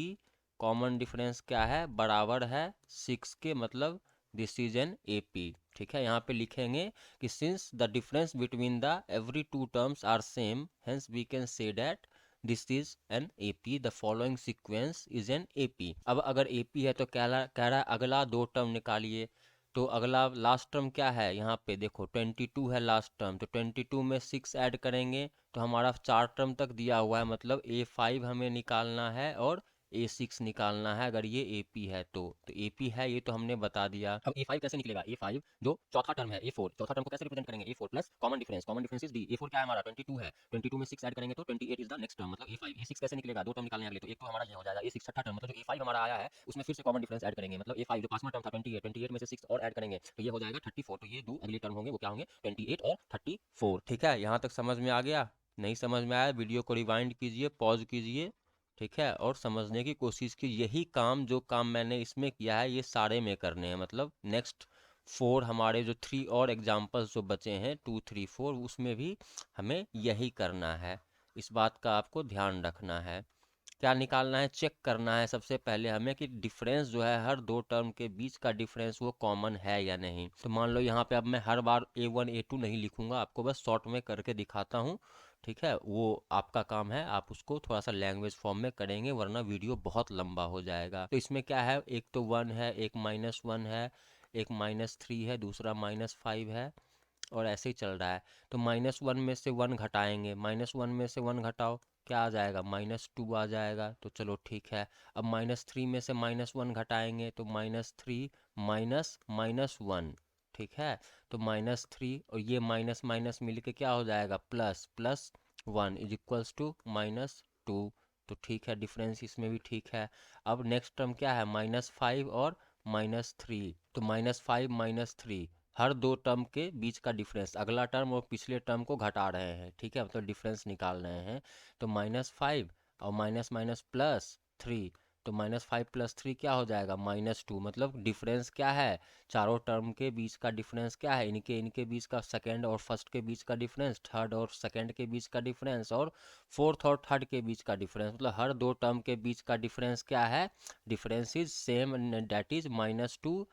common difference क्या है, बराबर है 6 के, मतलब दिस इज एन AP। ठीक है, यहाँ पे लिखेंगे कि since the difference between the every two terms are same hence we can say that this is an AP, the following sequence is an AP। अब अगर AP है तो कह रहा है अगला दो टर्म निकालिए। तो अगला लास्ट टर्म क्या है, यहाँ पे देखो 22 है लास्ट टर्म, तो 22 में 6 ऐड करेंगे तो हमारा 4 टर्म तक दिया हुआ है, मतलब A5 हमें निकालना है और A6 निकालना है अगर ये AP है तो AP है ये तो हमने बता दिया। अब A5 कैसे निकलेगा, A5 जो चौथा टर्म है A4, चौथा टर्म को कैसे रिप्रेजेंट करेंगे, A4 plus common difference is D। A4 क्या है हमारा 22 है, 22 में 6 ऐड करेंगे तो 28 इज द नेक्स्ट टर्म, मतलब A5। A6 कैसे निकलेगा, दो टर्म निकालने अगले, तो एक तो हमारा ये हो जाएगा A6 छठा टर्म, मतलब जो A5 हमारा आया है उसमें फिर से कॉमन डिफरेंस ऐड करेंगे, मतलब A5 जो पांचवा टर्म था 28 में से 6 और ऐड करेंगे तो ये हो जाएगा 34। तो ये दो अगले टर्म होंगे वो क्या होंगे, 28 और 34। ठीक है, यहाँ तक समझ में आ गया? नहीं समझ में आया वीडियो को रिवाइंड कीजिए, पॉज कीजिए, ठीक है, और समझने की कोशिश की। यही काम जो काम मैंने इसमें किया है ये सारे में करने हैं, मतलब नेक्स्ट 4 हमारे जो 3 और एग्जाम्पल्स जो बचे हैं 2 3 4 उसमें भी हमें यही करना है। इस बात का आपको ध्यान रखना है। क्या निकालना है, चेक करना है सबसे पहले हमें कि डिफरेंस जो है हर दो टर्म के बीच का डिफरेंस वो कॉमन है या नहीं। तो मान लो यहाँ पे अब मैं हर बार A1 A2 नहीं लिखूंगा, आपको बस शॉर्ट में करके दिखाता हूँ। ठीक है, वो आपका काम है, आप उसको थोड़ा सा लैंग्वेज फॉर्म में करेंगे वरना वीडियो बहुत लंबा हो जाएगा। तो इसमें क्या है, एक तो 1 है, एक -1 है, एक -3 है, दूसरा -5 है और ऐसे ही चल रहा है। तो -1 में से 1 घटाएंगे, -1 में से 1 घटाओ क्या आ जाएगा, -2 आ जाएगा। तो चलो ठीक है। अब -3 में से -1 घटाएंगे तो -3 माइनस -1, ठीक है। तो -3 और ये माइनस माइनस मिल के क्या हो जाएगा, plus, plus 1 is equals to -2। तो ठीक है, डिफरेंस इसमें भी ठीक है। अब नेक्स्ट टर्म क्या है, -5 और -3, तो -5 -3 हर दो टर्म के बीच का डिफरेंस, अगला टर्म और पिछले टर्म को घटा रहे हैं, ठीक है, मतलब डिफरेंस निकाल रहे हैं। तो -5 और माइनस माइनस +3, तो -5 + 3 क्या हो जाएगा, -2, मतलब डिफरेंस क्या है, चारों टर्म के बीच का डिफरेंस क्या है, इनके बीच का, सेकंड और फर्स्ट के बीच का डिफरेंस, थर्ड और सेकंड के बीच का डिफरेंस और फोर्थ और थर्ड के बीच का डिफरेंस, मतलब हर दो टर्म के बीच का डिफरेंस क्या है, difference is same, that is -2।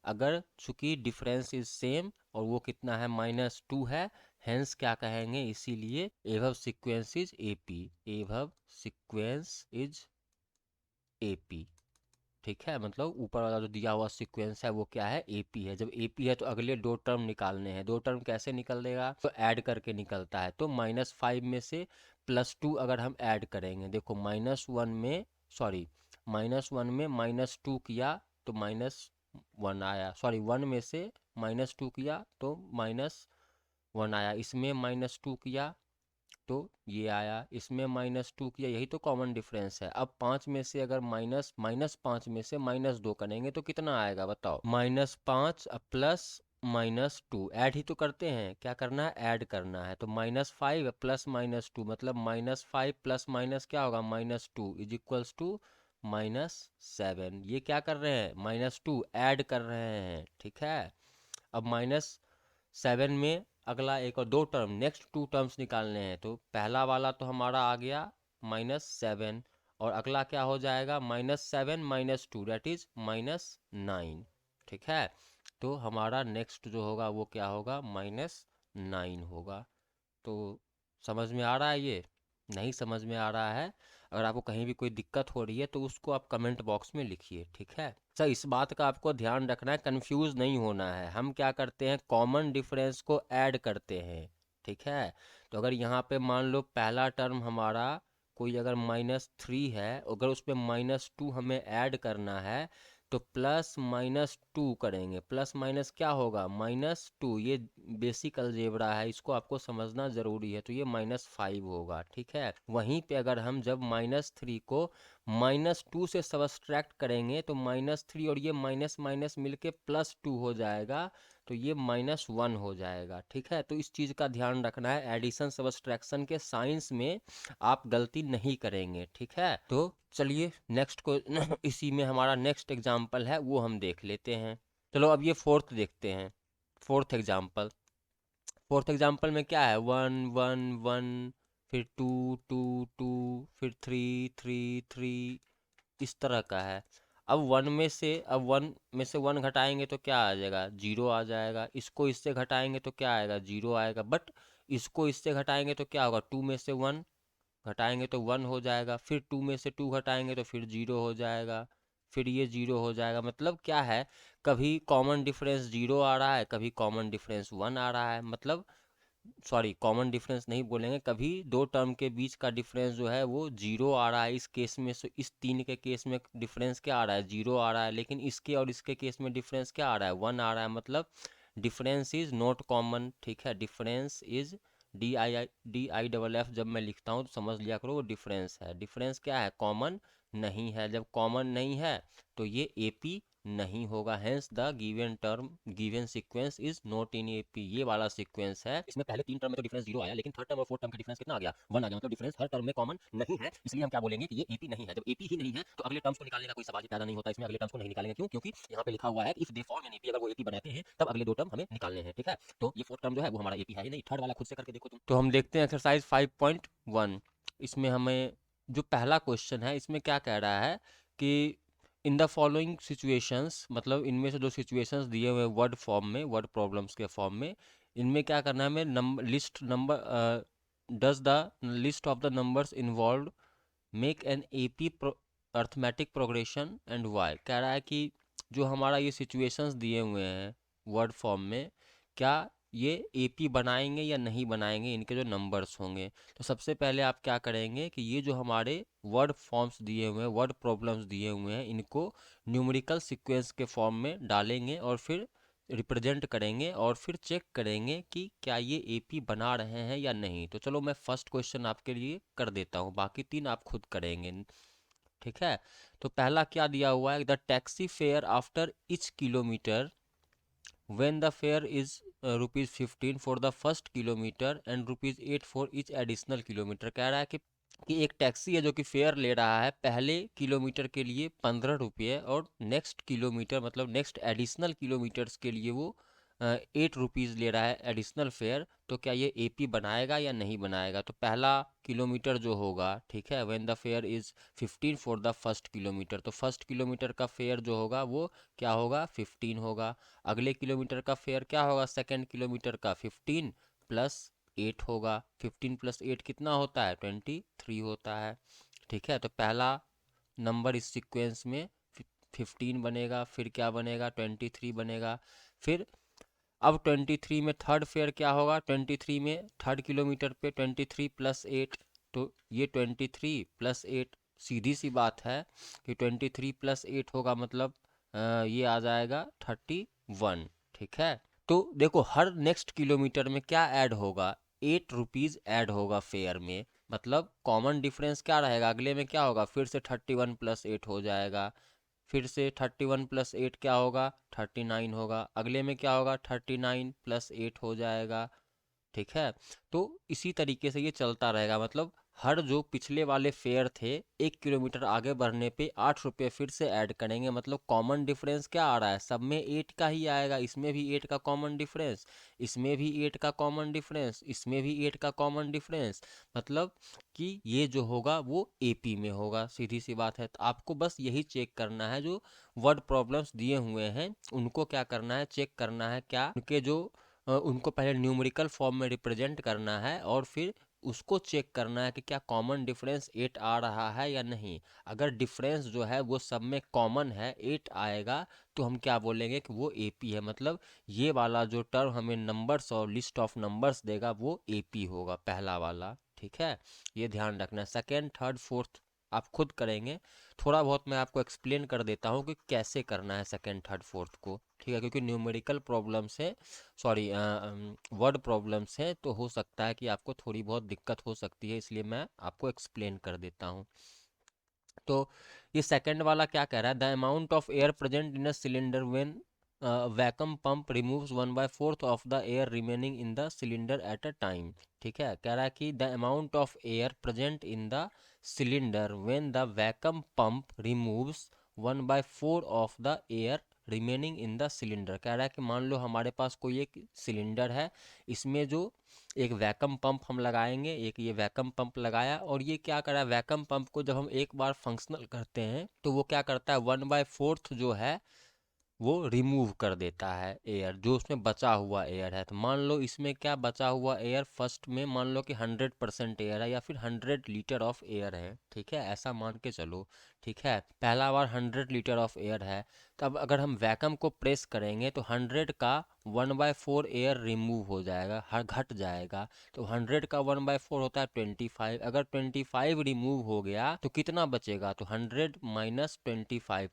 अगर चूंकि डिफरेंस इज सेम और वो कितना है, -2 है, हेंस क्या कहेंगे, इसीलिए above sequence is AP, above sequence is AP। ठीक है, मतलब ऊपर वाला जो दिया हुआ सीक्वेंस है वो क्या है, AP है। जब AP है तो अगले दो टर्म निकालने हैं। दो टर्म कैसे निकलेगा, तो ऐड करके निकलता है। तो -5 में से +2 अगर हम ऐड करेंगे, देखो -1 में, सॉरी, -1 में -2 किया तो -1 आया, सॉरी 1 में से -2 किया तो -1 आया, इसमें -2 किया तो ये आया, इसमें -2 किया, यही तो कॉमन डिफरेंस है। अब 5 में से अगर -5 में से -2 करेंगे तो कितना आएगा बताओ, -5 प्लस -2, ऐड ही तो करते हैं, क्या करना है, ऐड करना है। तो -5 प्लस -2 मतलब -5 प्लस माइनस क्या होगा, -2 इज इक्वल्स टू -7। ये क्या कर रहे हैं, -2 ऐड कर रहे हैं, ठीक है। अब -7 में अगला एक और दो टर्म, नेक्स्ट टू टर्म्स निकालने हैं। तो पहला वाला तो हमारा आ गया -7 और अगला क्या हो जाएगा, -7 -2 दैट इज -9, ठीक है। तो हमारा नेक्स्ट जो होगा वो क्या होगा, -9 होगा। तो समझ में आ रहा है, ये नहीं समझ में आ रहा है, अगर आपको कहीं भी कोई दिक्कत हो रही है तो उसको आप कमेंट बॉक्स में लिखिए, ठीक है। सर इस बात का आपको ध्यान रखना है, कंफ्यूज नहीं होना है। हम क्या करते हैं, कॉमन डिफरेंस को ऐड करते हैं, ठीक है। तो अगर यहाँ पे मान लो पहला टर्म हमारा कोई अगर -3 है, अगर उसमें -2 हमें ऐड करना है तो +-2 करेंगे, प्लस माइनस क्या होगा, -2। ये बेसिक अलजेब्रा है, इसको आपको समझना ज़रूरी है। तो ये -5 होगा, ठीक है। वहीं पे अगर हम जब -3 को -2 से सब्सट्रैक्ट करेंगे तो -3 और ये माइनस माइनस मिलके +2 हो जाएगा, तो ये -1 हो जाएगा। ठीक है, तो इस चीज़ का ध्यान रखना है, एडिशन सब्सट्रैक्शन के साइंस में आप गलती नहीं करेंगे। ठीक है, तो चलिए नेक्स्ट को इसी में हमारा नेक्स्ट एग्जाम्पल है वो हम देख लेते हैं। चलो अब ये फोर्थ देखते हैं, फोर्थ एग्जाम्पल। फोर्थ एग्जाम्पल में क्या है, 1 1 1, फिर 2 2 2, फिर 3 3 3, इस तरह का है। अब वन में से वन घटाएंगे तो क्या आ जाएगा, जीरो आ जाएगा। इसको इससे घटाएंगे तो क्या आएगा, जीरो आएगा। बट इसको इससे घटाएंगे तो क्या होगा, 2 में से 1 घटाएंगे तो 1 हो जाएगा, फिर 2 में से 2 घटाएंगे तो फिर 0 हो जाएगा, फिर ये 0 हो जाएगा। मतलब क्या है, कभी कॉमन डिफरेंस 0 आ रहा है, कभी कॉमन डिफरेंस 1 आ रहा है। मतलब सॉरी, कॉमन डिफरेंस नहीं बोलेंगे, कभी दो टर्म के बीच का डिफरेंस जो है वो 0 आ रहा है इस केस में। इस 3 के केस में डिफरेंस क्या आ रहा है, 0 आ रहा है। लेकिन इसके और इसके केस में डिफरेंस क्या आ रहा है, 1 आ रहा है। मतलब डिफरेंस इज नॉट कॉमन। ठीक है, डिफरेंस इज DIFF जब मैं लिखता हूँ तो समझ लिया करो वो डिफरेंस है। डिफरेंस क्या है, कॉमन नहीं है। जब कॉमन नहीं है तो ये AP नहीं होगा। Hence the given term given sequence is not in AP। ये वाला सीक्वेंस है, इसमें पहले 3 टर्म में तो डिफरेंस 0 आया, लेकिन थर्ड टर्म और फोर्थ टर्म का डिफरेंस कितना आ गया, 1 आ गया। मतलब डिफरेंस हर टर्म में कॉमन नहीं है, इसलिए हम क्या बोलेंगे कि ये AP नहीं है। जब AP ही नहीं है तो अगले टर्म्स को निकालने का कोई सवाल ही पैदा नहीं होता। इसमें अगले टर्म्स को नहीं निकालेंगे, क्यों, क्योंकि यहाँ पे लिखा हुआ है if they form an AP, अगर वो AP बनाते हैं तब अगले दो टर्म हमें निकालने हैं। ठीक है, तो ये फोर्थ टर्म जो है वो हमारा AP है ही नहीं। थर्ड वाला खुद से करके देखो तुम। तो हम देखते हैं एक्सरसाइज 5.1। इसमें हमें जो पहला क्वेश्चन है इसमें क्या कह रहा है कि इन द फॉलोइंग सिचुएशंस, मतलब इनमें से जो सिचुएशंस दिए हुए वर्ड फॉर्म में, वर्ड प्रॉब्लम्स के फॉर्म में, इनमें क्या करना है हमें, number list number does the list of the numbers involve make an AP arithmetic progression and why. कह रहा है कि जो हमारा ये सिचुएशंस दिए हुए हैं वर्ड फॉर्म में, क्या ये AP बनाएंगे या नहीं बनाएंगे, इनके जो नंबर्स होंगे। तो सबसे पहले आप क्या करेंगे कि ये जो हमारे वर्ड फॉर्म्स दिए हुए हैं, वर्ड प्रॉब्लम्स दिए हुए हैं, इनको न्यूमेरिकल सीक्वेंस के फॉर्म में डालेंगे और फिर रिप्रेजेंट करेंगे और फिर चेक करेंगे कि क्या ये AP बना रहे हैं या नहीं। तो चलो मैं फर्स्ट क्वेश्चन आपके लिए कर देता हूँ, बाकी 3 आप खुद करेंगे। ठीक है, तो पहला क्या दिया हुआ है, the taxi fare after etch kilometre when the fare is ₹15 for the first kilometer and ₹8 for each additional kilometer। कह रहा है कि एक टैक्सी है जो कि फेयर ले रहा है पहले किलोमीटर के लिए 15 रुपये, और नेक्स्ट किलोमीटर मतलब नेक्स्ट एडिशनल किलोमीटर्स के लिए वो 8 रुपीज़ ले रहा है एडिशनल फेयर। तो क्या ये AP बनाएगा या नहीं बनाएगा। तो पहला किलोमीटर जो होगा, ठीक है, when the fair is 15 for the first kilometre, तो फर्स्ट किलोमीटर का फेयर जो होगा वो क्या होगा, 15 होगा। अगले किलोमीटर का फेयर क्या होगा, सेकेंड किलोमीटर का 15 प्लस 8 होगा। 15 प्लस 8 कितना होता है, 23 होता है। ठीक है, तो पहला नंबर इस सीक्वेंस में 15 बनेगा, फिर क्या बनेगा, 23 बनेगा। फिर अब 23 में थर्ड फेयर क्या होगा, 23 में थर्ड किलोमीटर पे 23 प्लस 8, तो ये 23 प्लस 8, सीधी सी बात है कि 23 प्लस 8 होगा, मतलब ये आ जाएगा 31। ठीक है, तो देखो हर नेक्स्ट किलोमीटर में क्या ऐड होगा, 8 रुपीज़ ऐड होगा फेयर में। मतलब कॉमन डिफरेंस क्या रहेगा, अगले में क्या होगा, फिर से 31 प्लस 8 हो जाएगा। फिर से 31 प्लस 8 क्या होगा, 39 होगा। अगले में क्या होगा, 39 प्लस 8 हो जाएगा। ठीक है, तो इसी तरीके से ये चलता रहेगा। मतलब हर जो पिछले वाले फेयर थे 1 किलोमीटर आगे बढ़ने पे 8 रुपये फिर से ऐड करेंगे। मतलब कॉमन डिफरेंस क्या आ रहा है, सब में 8 का ही आएगा। इसमें भी 8 का कॉमन डिफरेंस, इसमें भी 8 का कॉमन डिफरेंस, इसमें भी 8 का कॉमन डिफरेंस। मतलब कि ये जो होगा वो AP में होगा, सीधी सी बात है। तो आपको बस यही चेक करना है, जो वर्ड प्रॉब्लम्स दिए हुए हैं उनको क्या करना है, चेक करना है, क्या उनके जो उनको पहले न्यूमेरिकल फॉर्म में रिप्रेजेंट करना है और फिर उसको चेक करना है कि क्या कॉमन डिफरेंस 8 आ रहा है या नहीं। अगर डिफरेंस जो है वो सब में कॉमन है, 8 आएगा, तो हम क्या बोलेंगे कि वो AP है। मतलब ये वाला जो टर्म हमें नंबर्स और लिस्ट ऑफ नंबर्स देगा वो AP होगा, पहला वाला। ठीक है, ये ध्यान रखना। सेकेंड थर्ड फोर्थ आप खुद करेंगे, थोड़ा बहुत मैं आपको एक्सप्लेन कर देता हूँ कि कैसे करना है सेकेंड थर्ड फोर्थ को। ठीक है, क्योंकि न्यूमेरिकल प्रॉब्लम से, सॉरी, वर्ड प्रॉब्लम्स हैं, तो हो सकता है कि आपको थोड़ी बहुत दिक्कत हो सकती है, इसलिए मैं आपको एक्सप्लेन कर देता हूँ। तो ये सेकंड वाला क्या कह रहा है, the amount of air present in a cylinder when vacuum pump removes 1/4 of the air remaining in the cylinder at a time. ठीक है, कह रहा है कि the amount of air present in the cylinder when the vacuum pump removes 1/4 of the air remaining in the cylinder. कह रहा है कि मान लो हमारे पास कोई एक सिलेंडर है, इसमें जो एक वैक्यूम पंप हम लगाएंगे, एक ये वैक्यूम पंप लगाया, और ये क्या करा, वैक्यूम पंप को जब हम एक बार फंक्शनल करते हैं तो वो क्या करता है, 1/4 जो है वो रिमूव कर देता है एयर, जो उसमें बचा हुआ एयर है। तो मान लो इसमें क्या बचा हुआ एयर, फर्स्ट में मान लो कि 100% एयर है या फिर 100 लीटर ऑफ एयर है। ठीक है, ऐसा मान के चलो। ठीक है, पहला बार 100 लीटर ऑफ एयर है, तब अगर हम वैक्यूम को प्रेस करेंगे तो 100 का 1/4 एयर रिमूव हो जाएगा, हर घट जाएगा। तो 100 का 1/4 होता है 25। अगर 25 रिमूव हो गया तो कितना बचेगा, तो 100 minus 25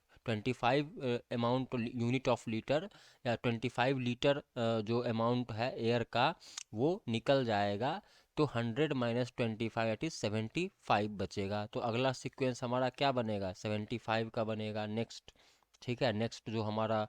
amount unit of litre या 25 लीटर जो अमाउंट है एयर का वो निकल जाएगा। तो 100 माइनस 25 एट इज 75 बचेगा। तो अगला सीक्वेंस हमारा क्या बनेगा, 75 का बनेगा नेक्स्ट। ठीक है, नेक्स्ट जो हमारा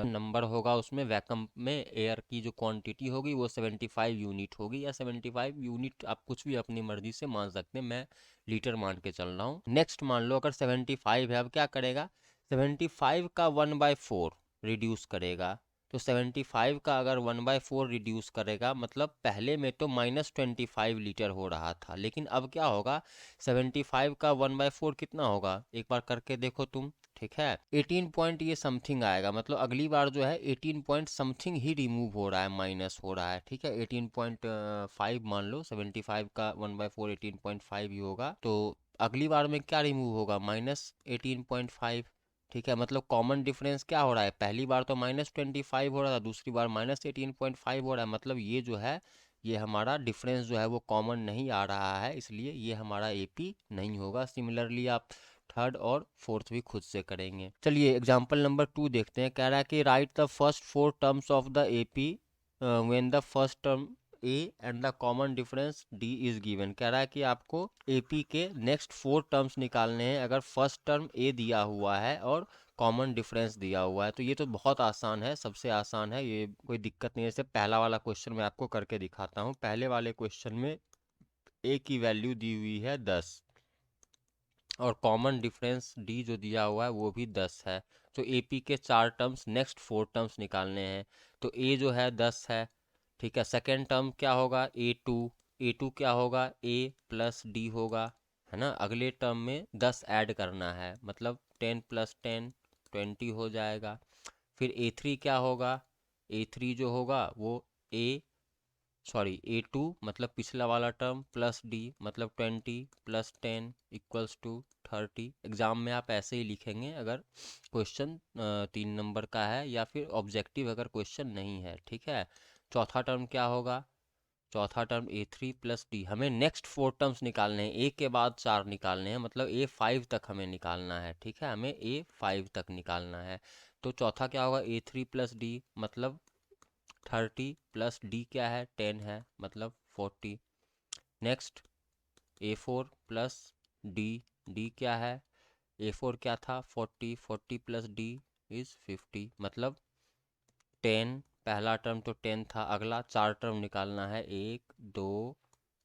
नंबर होगा उसमें वैक्यूम में एयर की जो क्वांटिटी होगी वो 75 यूनिट होगी, या 75 यूनिट आप कुछ भी अपनी मर्जी से मान सकते हैं, मैं लीटर मान के चल रहा हूँ। नेक्स्ट मान लो अगर 75 है, अब क्या करेगा, 75 का 1/4 रिड्यूस करेगा। तो 75 का अगर 1/4 रिड्यूस करेगा, मतलब पहले में तो -25 लीटर हो रहा था, लेकिन अब क्या होगा, 75 का 1/4 कितना होगा, एक बार करके देखो तुम। ठीक है, 18 पॉइंट ये समथिंग आएगा, मतलब अगली बार जो है 18 पॉइंट समथिंग ही रिमूव हो रहा है, माइनस हो रहा है। ठीक है, 18.5 मान लो, 75 का 1/4 18.5 ही होगा, तो अगली बार में क्या रिमूव होगा, -18.5। ठीक है, मतलब कॉमन डिफरेंस क्या हो रहा है, पहली बार तो -25 हो रहा था, दूसरी बार -18.5 हो रहा है, मतलब ये जो है ये हमारा डिफरेंस जो है वो कॉमन नहीं आ रहा है, इसलिए ये हमारा एपी नहीं होगा। सिमिलरली आप थर्ड और फोर्थ भी खुद से करेंगे। चलिए एग्जांपल नंबर 2 देखते हैं। कह रहा है कि right the first 4 terms of the AP when the first term A and the common difference D is given. कह रहा है कि आपको एपी के नेक्स्ट 4 टर्म्स निकालने हैं अगर फर्स्ट टर्म ए दिया हुआ है और कॉमन डिफरेंस दिया हुआ है। तो ये तो बहुत आसान है, सबसे आसान है, ये कोई दिक्कत नहीं है। जैसे पहला वाला क्वेश्चन मैं आपको करके दिखाता हूँ। पहले वाले क्वेश्चन में ए की वैल्यू दी हुई है 10 और कॉमन डिफरेंस डी जो दिया हुआ है वो भी 10 है। तो एपी के 4 टर्म्स, नेक्स्ट 4 टर्म्स निकालने हैं। तो ए जो है 10 है। ठीक है, सेकेंड टर्म क्या होगा, ए टू क्या होगा, ए प्लस डी होगा, है ना। अगले टर्म में 10 ऐड करना है, मतलब 10 + 10 20 हो जाएगा। फिर ए3 क्या होगा, ए3 जो होगा वो ए टू मतलब पिछला वाला टर्म प्लस डी मतलब 20 + 10 = 30। एग्जाम में आप ऐसे ही लिखेंगे अगर क्वेश्चन 3 नंबर का है या फिर ऑब्जेक्टिव अगर क्वेश्चन नहीं है। ठीक है, चौथा टर्म क्या होगा, चौथा टर्म ए3 + डी। हमें नेक्स्ट 4 टर्म्स निकालने हैं, ए के बाद 4 निकालने हैं, मतलब ए5 तक हमें निकालना है। ठीक है, हमें ए5 तक निकालना है। तो चौथा क्या होगा, ए3 + डी मतलब 30 + डी क्या है 10 है मतलब 40। नेक्स्ट ए4 + डी, डी क्या है, ए4 क्या था 40, 40 + डी इज 50 मतलब 10। पहला टर्म तो 10 था, अगला 4 टर्म निकालना है, 1 2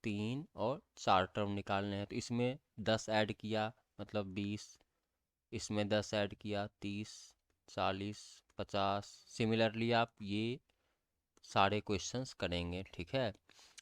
3 और 4 टर्म निकालने हैं। तो इसमें 10 ऐड किया मतलब 20, इसमें 10 ऐड किया 30 40 50। सिमिलरली आप ये सारे क्वेश्चंस करेंगे। ठीक है,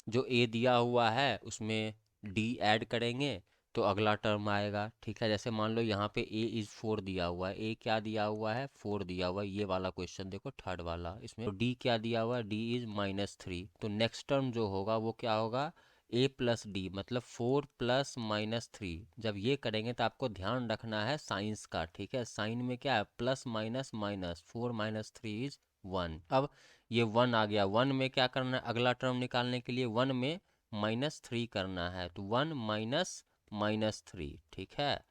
जो ए दिया हुआ है उसमें डी ऐड करेंगे तो अगला टर्म आएगा। ठीक है, जैसे मान लो यहाँ पे ए इज 4 दिया हुआ है, ए क्या दिया हुआ है 4 दिया हुआ है, ये वाला क्वेश्चन देखो थर्ड वाला, इसमें डी क्या दिया हुआ है, डी इज -3। तो नेक्स्ट टर्म जो होगा वो क्या होगा, ए प्लस डी मतलब 4 + -3। जब ये करेंगे तो आपको ध्यान रखना है साइंस का। ठीक है, साइन में क्या है प्लस माइनस माइनस, 4 - 3 इज 1। अब ये 1 आ गया, 1 में क्या करना है, अगला टर्म निकालने के लिए 1 में -3 करना है, तो 1 - -3। ठीक है,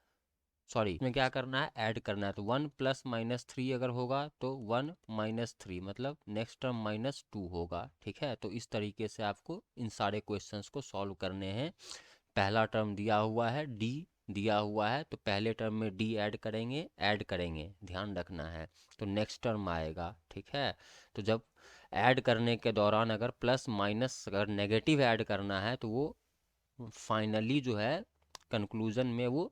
सॉरी इसमें क्या करना है ऐड करना है, तो 1 + -3 अगर होगा तो 1 - 3 मतलब नेक्स्ट टर्म -2 होगा। ठीक है, तो इस तरीके से आपको इन सारे क्वेश्चंस को सॉल्व करने हैं। पहला टर्म दिया हुआ है डी दिया हुआ है तो पहले टर्म में डी ऐड करेंगे, ध्यान रखना है, तो नेक्स्ट टर्म आएगा। ठीक है, तो जब ऐड करने के दौरान अगर प्लस माइनस अगर नेगेटिव ऐड करना है तो वो फाइनली जो है कंक्लूजन में वो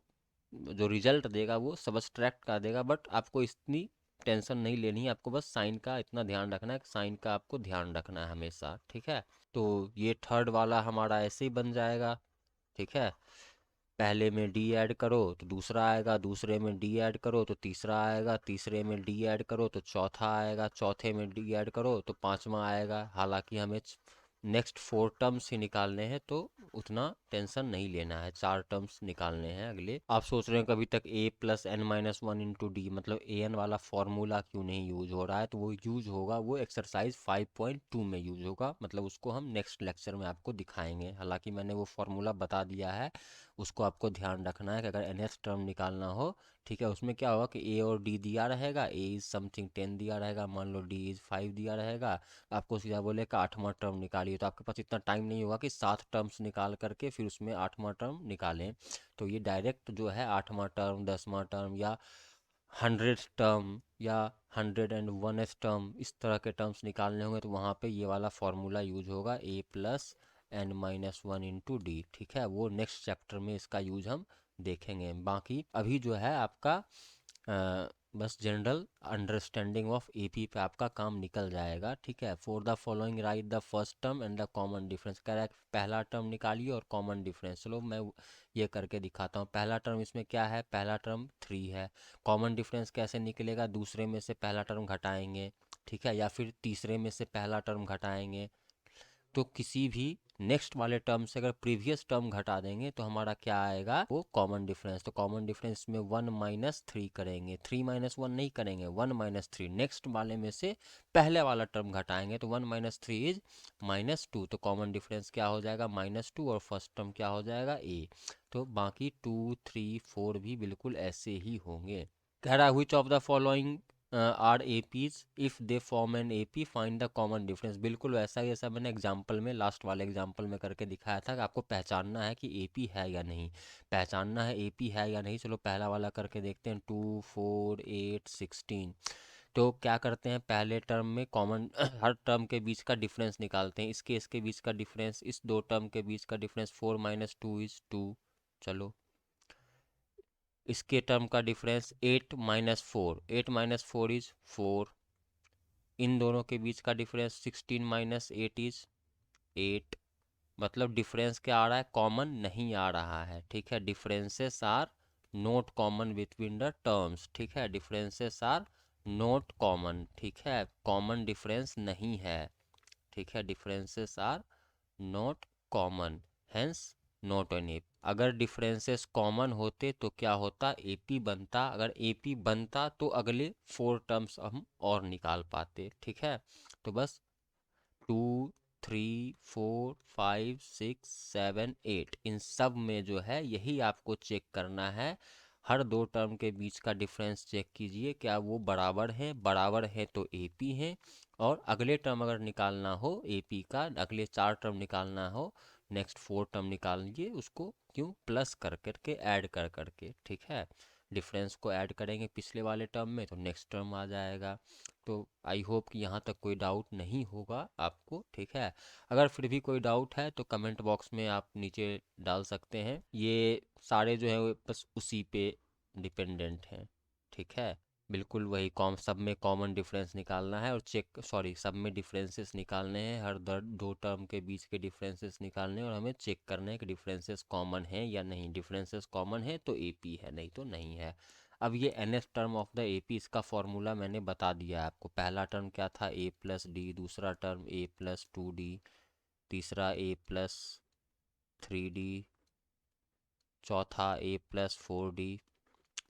जो रिजल्ट देगा वो सबट्रैक्ट कर देगा। बट आपको इतनी टेंशन नहीं लेनी है, आपको बस साइन का इतना ध्यान रखना है, साइन का आपको ध्यान रखना है हमेशा। ठीक है, तो ये थर्ड वाला हमारा ऐसे ही बन जाएगा। ठीक है, पहले में डी ऐड करो तो दूसरा आएगा, दूसरे में डी ऐड करो तो तीसरा आएगा, तीसरे में डी ऐड करो तो चौथा आएगा, चौथे में डी ऐड करो तो पांचवा आएगा। हालांकि हमें नेक्स्ट 4 टर्म्स ही निकालने हैं तो उतना टेंशन नहीं लेना है, 4 टर्म्स निकालने हैं अगले। आप सोच रहे हैं कभी तक a plus N minus one into D मतलब ए एन वाला फॉर्मूला क्यों नहीं यूज हो रहा है, तो वो यूज होगा, वो एक्सरसाइज 5.2 में यूज होगा, मतलब उसको हम नेक्स्ट लेक्चर में आपको दिखाएंगे। हालांकि मैंने वो फॉर्मूला बता दिया है, उसको आपको ध्यान रखना है कि अगर एन टर्म निकालना हो, ठीक है, उसमें क्या होगा कि ए और डी दिया रहेगा, ए इज समथिंग 10 दिया रहेगा, मान लो डी इज 5 दिया रहेगा, आपको सीधा बोलेगा 8वां टर्म निकालिए, तो आपके पास इतना टाइम नहीं होगा कि 7 टर्म्स निकाल करके फिर उसमें 8वां टर्म निकालें। तो ये डायरेक्ट जो है 8वां टर्म, 10वां टर्म या 100th टर्म या 101th टर्म, इस तरह के टर्म्स निकालने होंगे तो वहाँ पे ये वाला फॉर्मूला यूज होगा, A plus N minus one into D. ठीक है, वो नेक्स्ट चैप्टर में इसका यूज हम देखेंगे। बाकी अभी जो है आपका बस जनरल अंडरस्टैंडिंग ऑफ एपी पे आपका काम निकल जाएगा। ठीक है, for the following right the first term and the common difference, कह रहा है पहला टर्म निकालिए और कॉमन डिफरेंस। चलो मैं ये करके दिखाता हूँ। पहला टर्म इसमें क्या है, पहला टर्म 3 है। कॉमन डिफरेंस कैसे निकलेगा, दूसरे में से पहला टर्म घटाएंगे, ठीक है, या फिर तीसरे में से पहला टर्म घटाएंगे। तो किसी भी नेक्स्ट वाले टर्म से अगर प्रीवियस टर्म घटा देंगे तो हमारा क्या आएगा, वो कॉमन डिफरेंस। तो कॉमन डिफरेंस में 1 माइनस 3 करेंगे, 3 माइनस 1 नहीं करेंगे, 1 माइनस 3, नेक्स्ट वाले में से पहले वाला टर्म घटाएंगे तो 1 माइनस 3 इज माइनस 2, तो कॉमन डिफरेंस क्या हो जाएगा, -2, और फर्स्ट टर्म क्या हो जाएगा, ए। तो बाकी 2 3 4 भी बिल्कुल ऐसे ही होंगे। कह रहा है which of the following are APs if they form an AP find the common difference. बिल्कुल वैसा ही जैसा मैंने एग्जांपल में, लास्ट वाले एग्जांपल में करके दिखाया था कि आपको पहचानना है कि एपी है या नहीं, पहचानना है एपी है या नहीं। चलो पहला वाला करके देखते हैं, 2 4 8 16। तो क्या करते हैं, पहले टर्म में कॉमन हर टर्म के बीच का डिफरेंस निकालते हैं। इसके बीच का डिफरेंस, इस दो टर्म के बीच का डिफरेंस 4 माइनस 2 इज 2। चलो इसके टर्म का डिफरेंस 8 माइनस 4, 8 माइनस 4 इज 4। इन दोनों के बीच का डिफरेंस 16 माइनस 8 इज 8। मतलब डिफरेंस क्या आ रहा है, कॉमन नहीं आ रहा है। ठीक है, differences are not common between the terms. ठीक है, डिफरेंसेस आर नोट कॉमन। ठीक है, कॉमन डिफरेंस नहीं है। ठीक है, differences are not common, hence not an AP. अगर डिफरेंसेस कॉमन होते तो क्या होता, एपी बनता। अगर एपी बनता तो अगले 4 टर्म्स हम और निकाल पाते। ठीक है, तो बस 2 3 4 5 6 7 8 इन सब में जो है यही आपको चेक करना है। हर दो टर्म के बीच का डिफरेंस चेक कीजिए, क्या वो बराबर है, बराबर है तो एपी है। और अगले टर्म अगर निकालना हो एपी का, अगले 4 टर्म निकालना हो, नेक्स्ट 4 टर्म निकालिए उसको, क्यों, प्लस कर करके, ऐड कर करके। ठीक है, डिफरेंस को ऐड करेंगे पिछले वाले टर्म में तो नेक्स्ट टर्म आ जाएगा। तो आई होप कि यहाँ तक कोई डाउट नहीं होगा आपको। ठीक है, अगर फिर भी कोई डाउट है तो कमेंट बॉक्स में आप नीचे डाल सकते हैं। ये सारे जो है वो बस उसी पे डिपेंडेंट हैं। ठीक है, बिल्कुल वही सब में कॉमन डिफरेंस निकालना है और चेक, सॉरी, सब में डिफरेंसेस निकालने हैं, हर दो टर्म के बीच के डिफरेंसेस निकालने हैं और हमें चेक करना है कि डिफरेंसेस कॉमन है या नहीं। डिफरेंसेस कॉमन है तो एपी है, नहीं तो नहीं है। अब ये nth term of the AP, इसका फॉर्मूला मैंने बता दिया है आपको। पहला टर्म क्या था, a प्लस डी, दूसरा टर्म a प्लस 2d, तीसरा a प्लस 3d, चौथा a प्लस 4d।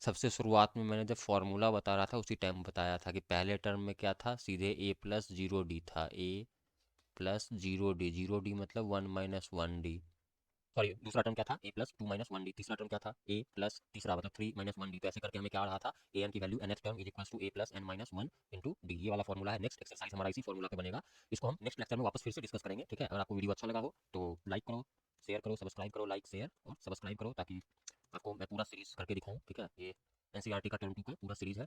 सबसे शुरुआत में मैंने जब फॉर्मूला बता रहा था उसी टाइम बताया था कि पहले टर्म में क्या था, सीधे a प्लस 0d था, a प्लस 0d, 0d मतलब 1 माइनस 1d। सॉरी, दूसरा टर्म क्या था, a प्लस 2 माइनस 1d, तीसरा टर्म क्या था, a प्लस तीसरा मतलब 3 माइनस 1d। तो ऐसे करके हमें क्या आ रहा था, a n की value nth term is equals to a plus n minus 1 into D. ये वाला फॉर्मूला है। नेक्स्ट एक्सरसाइज हमारा इसी फॉर्मूला पे बनेगा, इसको हम नेक्स्ट लेक्चर में वापस फिर से डिस्कस करेंगे। ठीक है, अगर आपको वीडियो अच्छा लगा हो तो लाइक करो, शेयर करो, सब्सक्राइब करो, लाइक शेयर और सब्सक्राइब करो, ताकि आपको मैं पूरा सीरीज करके दिखाऊं, ठीक है। ये एनसीईआरटी का टर्म 2 का पूरा सीरीज है।